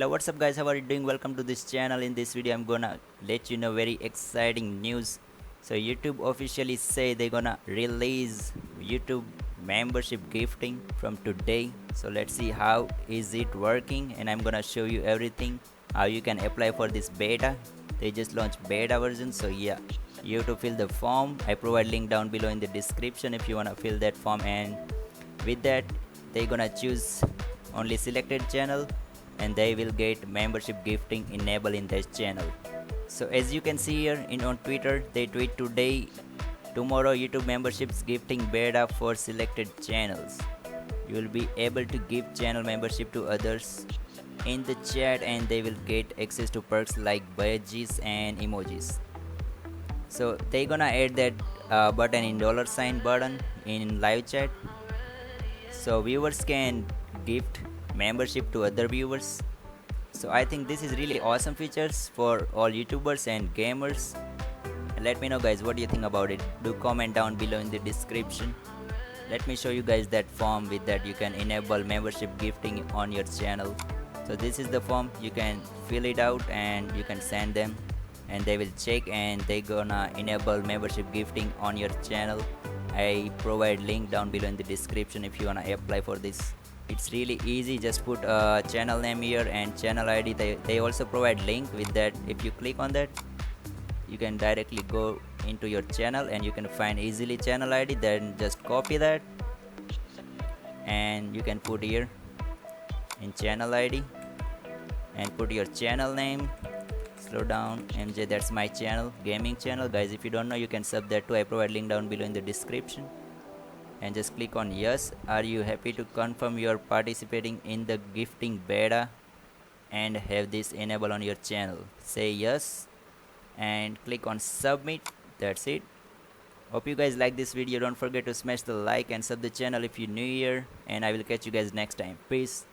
Hello, what's up guys, how are you doing? Welcome to this channel. In this video I'm gonna let you know very exciting news. So YouTube officially say they're gonna release YouTube membership gifting from today. So let's see how is it working, and I'm gonna show you everything how you can apply for this beta. They just launched beta version, so yeah, you have to fill the form. I provide link down below in the description if you wanna fill that form, and with that they're gonna choose only selected channel and they will get membership gifting enabled in this channel. So as you can see here on Twitter, they tweet today, tomorrow YouTube memberships gifting beta for selected channels. You will be able to give channel membership to others in the chat and they will get access to perks like badges and emojis. So they gonna add that button in $sign button in live chat, so viewers can gift membership to other viewers. So I think this is really awesome features for all YouTubers and gamers. Let me know guys, what do you think about it? Do comment down below in the description. Let me show you guys that form. With that you can enable membership gifting on your channel. So this is the form, you can fill it out and you can send them and they will check and they gonna enable membership gifting on your channel. I provide link down below in the description if you wanna apply for this. It's really easy, just put a channel name here and channel ID. They also provide link. With that, if you click on that, you can directly go into your channel and you can find easily channel ID. Then just copy that and you can put here in channel ID and put your channel name. Slow down, MJ, that's my channel, gaming channel. Guys, if you don't know, you can sub that too. I provide link down below in the description. And just click on yes. Are you happy to confirm you are participating in the gifting beta and have this enabled on your channel? Say yes and click on submit. That's it. Hope you guys like this video. Don't forget to smash the like and sub the channel if you're new here, and I will catch you guys next time. Peace.